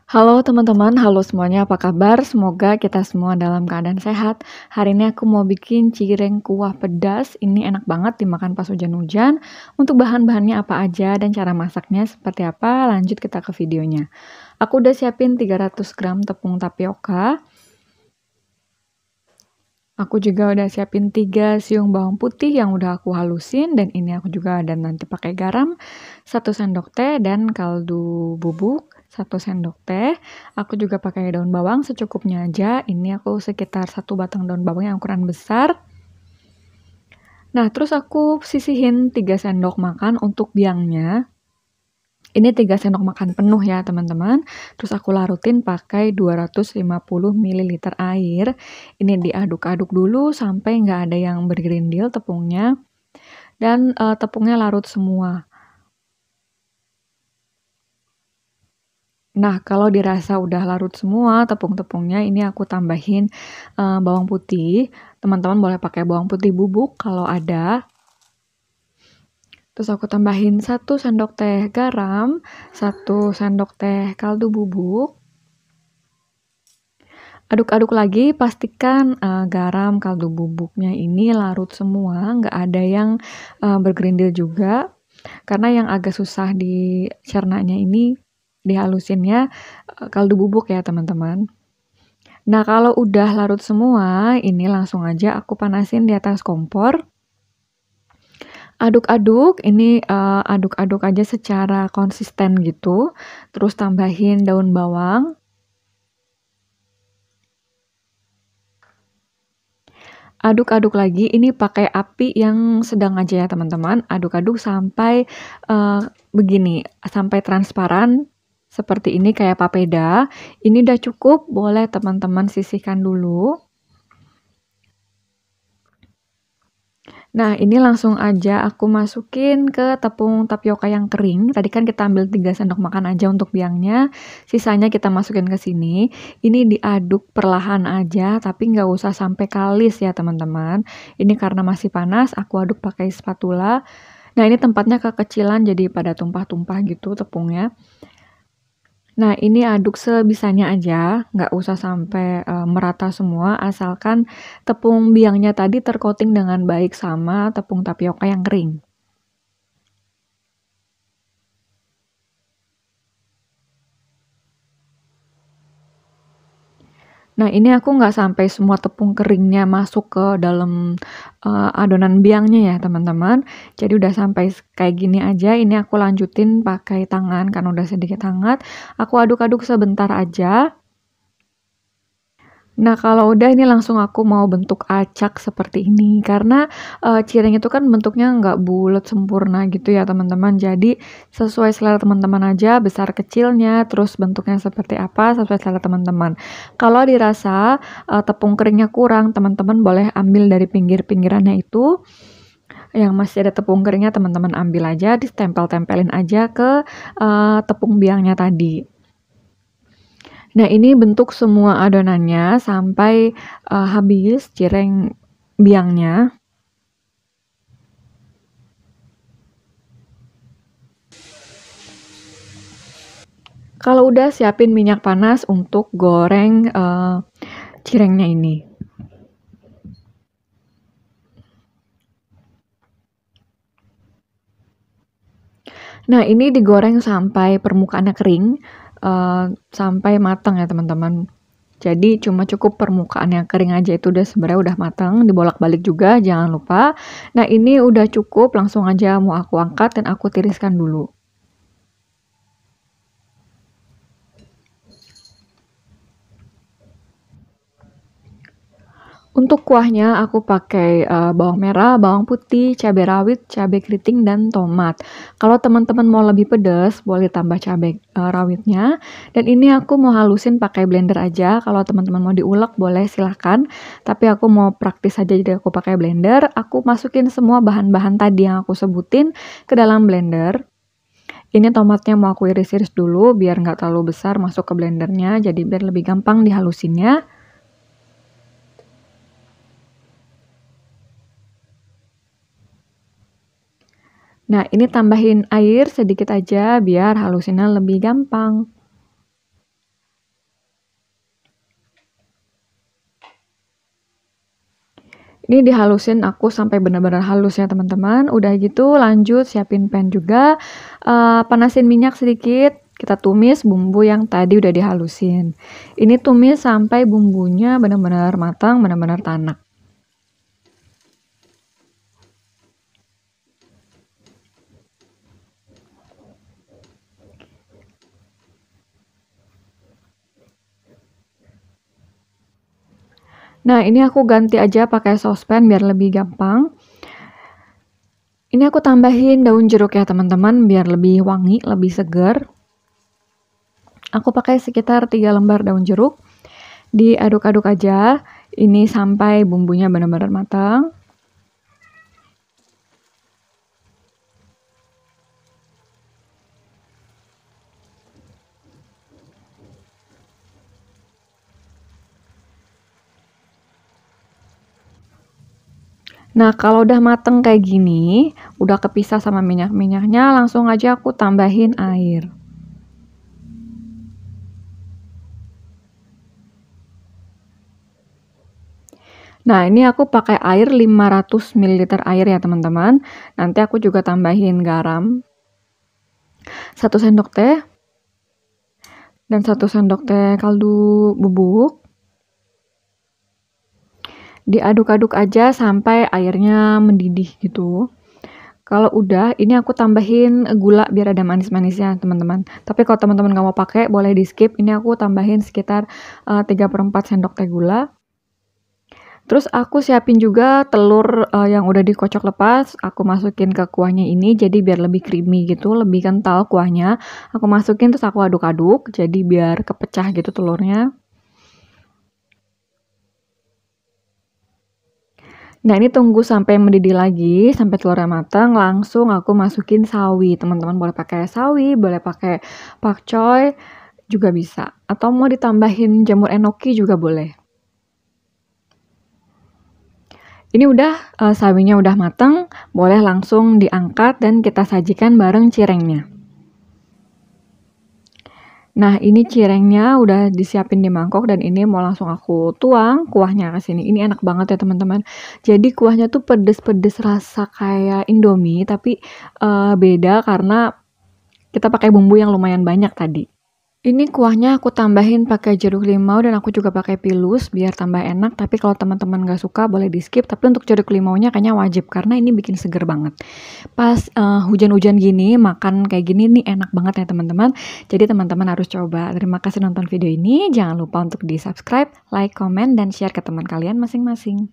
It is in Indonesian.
Halo teman-teman, halo semuanya, apa kabar? Semoga kita semua dalam keadaan sehat. Hari ini aku mau bikin cireng kuah pedas. Ini enak banget dimakan pas hujan-hujan. Untuk bahan-bahannya apa aja dan cara masaknya seperti apa, lanjut kita ke videonya. Aku udah siapin 300 gram tepung tapioka. Aku juga udah siapin 3 siung bawang putih yang udah aku halusin. Dan ini aku juga ada nanti pakai garam, 1 sendok teh, dan kaldu bubuk 1 sendok teh. Aku juga pakai daun bawang secukupnya aja. Ini aku sekitar 1 batang daun bawang yang ukuran besar. Nah, terus aku sisihin 3 sendok makan untuk biangnya. Ini 3 sendok makan penuh ya teman-teman. Terus aku larutin pakai 250 ml air. Ini diaduk-aduk dulu sampai nggak ada yang bergerindil tepungnya. Dan tepungnya larut semua. Nah, kalau dirasa udah larut semua tepung-tepungnya, ini aku tambahin bawang putih. Teman-teman boleh pakai bawang putih bubuk kalau ada. Terus aku tambahin 1 sendok teh garam, 1 sendok teh kaldu bubuk. Aduk-aduk lagi, pastikan garam kaldu bubuknya ini larut semua, nggak ada yang bergerindil juga. Karena yang agak susah dicernanya ini, dihalusinnya kaldu bubuk ya teman-teman. Nah, kalau udah larut semua, ini langsung aja aku panasin di atas kompor. Aduk-aduk, ini aduk-aduk aja secara konsisten gitu. Terus tambahin daun bawang. Aduk-aduk lagi, ini pakai api yang sedang aja ya teman-teman. Aduk-aduk sampai begini, sampai transparan seperti ini kayak papeda. Ini udah cukup, boleh teman-teman sisihkan dulu. Nah, ini langsung aja aku masukin ke tepung tapioka yang kering. Tadi kan kita ambil 3 sendok makan aja untuk biangnya. Sisanya kita masukin ke sini. Ini diaduk perlahan aja, tapi nggak usah sampai kalis ya teman-teman. Ini karena masih panas, aku aduk pakai spatula. Nah, ini tempatnya kekecilan jadi pada tumpah-tumpah gitu tepungnya. Nah, ini aduk sebisanya aja, nggak usah sampai merata semua, asalkan tepung biangnya tadi tercoating dengan baik sama tepung tapioka yang kering. Nah, ini aku nggak sampai semua tepung keringnya masuk ke dalam adonan biangnya ya teman-teman. Jadi udah sampai kayak gini aja, ini aku lanjutin pakai tangan karena udah sedikit hangat. Aku aduk-aduk sebentar aja. Nah, kalau udah ini langsung aku mau bentuk acak seperti ini. Karena cireng itu kan bentuknya nggak bulat sempurna gitu ya teman-teman. Jadi sesuai selera teman-teman aja, besar kecilnya, terus bentuknya seperti apa, sesuai selera teman-teman. Kalau dirasa tepung keringnya kurang, teman-teman boleh ambil dari pinggir-pinggirannya itu. Yang masih ada tepung keringnya teman-teman ambil aja, ditempel-tempelin aja ke tepung biangnya tadi. Nah, ini bentuk semua adonannya sampai habis cireng biangnya. Kalau udah siapin minyak panas untuk goreng cirengnya ini. Nah, ini digoreng sampai permukaannya kering, sampai matang ya teman-teman. Jadi cuma cukup permukaannya kering aja itu udah sebenarnya udah matang, dibolak-balik juga jangan lupa. Nah, ini udah cukup, langsung aja mau aku angkat dan aku tiriskan dulu. Untuk kuahnya aku pakai bawang merah, bawang putih, cabai rawit, cabai keriting, dan tomat. Kalau teman-teman mau lebih pedas, boleh tambah cabai rawitnya. Dan ini aku mau halusin pakai blender aja. Kalau teman-teman mau diulek, boleh silahkan. Tapi aku mau praktis aja, jadi aku pakai blender. Aku masukin semua bahan-bahan tadi yang aku sebutin ke dalam blender. Ini tomatnya mau aku iris-iris dulu, biar nggak terlalu besar masuk ke blendernya. Jadi biar lebih gampang dihalusinnya. Nah, ini tambahin air sedikit aja biar halusinnya lebih gampang. Ini dihalusin aku sampai benar-benar halus ya teman-teman. Udah gitu lanjut siapin pan juga, panasin minyak sedikit, kita tumis bumbu yang tadi udah dihalusin. Ini tumis sampai bumbunya benar-benar matang, benar-benar tanak. Nah, ini aku ganti aja pakai saucepan biar lebih gampang. Ini aku tambahin daun jeruk ya teman-teman biar lebih wangi, lebih segar. Aku pakai sekitar 3 lembar daun jeruk. Diaduk-aduk aja ini sampai bumbunya benar-benar matang. Nah, kalau udah mateng kayak gini, udah kepisah sama minyak-minyaknya, langsung aja aku tambahin air. Nah, ini aku pakai air 500 ml air ya teman-teman. Nanti aku juga tambahin garam 1 sendok teh dan 1 sendok teh kaldu bubuk. Diaduk-aduk aja sampai airnya mendidih gitu. Kalau udah, ini aku tambahin gula biar ada manis-manisnya teman-teman. Tapi kalau teman-teman nggak mau pakai, boleh di skip. Ini aku tambahin sekitar 3/4 sendok teh gula. Terus aku siapin juga telur yang udah dikocok lepas, aku masukin ke kuahnya ini jadi biar lebih creamy gitu, lebih kental kuahnya. Aku masukin terus aku aduk-aduk jadi biar kepecah gitu telurnya. Nah, ini tunggu sampai mendidih lagi, sampai telurnya matang, langsung aku masukin sawi. Teman-teman boleh pakai sawi, boleh pakai pakcoy juga bisa. Atau mau ditambahin jamur enoki juga boleh. Ini udah sawinya udah matang, boleh langsung diangkat dan kita sajikan bareng cirengnya. Nah, ini cirengnya udah disiapin di mangkok dan ini mau langsung aku tuang kuahnya ke sini. Ini enak banget ya teman-teman. Jadi kuahnya tuh pedes-pedes rasa kayak Indomie tapi beda karena kita pakai bumbu yang lumayan banyak tadi. Ini kuahnya aku tambahin pakai jeruk limau dan aku juga pakai pilus biar tambah enak. Tapi kalau teman-teman gak suka boleh di skip. Tapi untuk jeruk limaunya kayaknya wajib karena ini bikin seger banget. Pas hujan-hujan gini makan kayak gini nih enak banget ya teman-teman. Jadi teman-teman harus coba. Terima kasih nonton video ini. Jangan lupa untuk di subscribe, like, comment, dan share ke teman kalian masing-masing.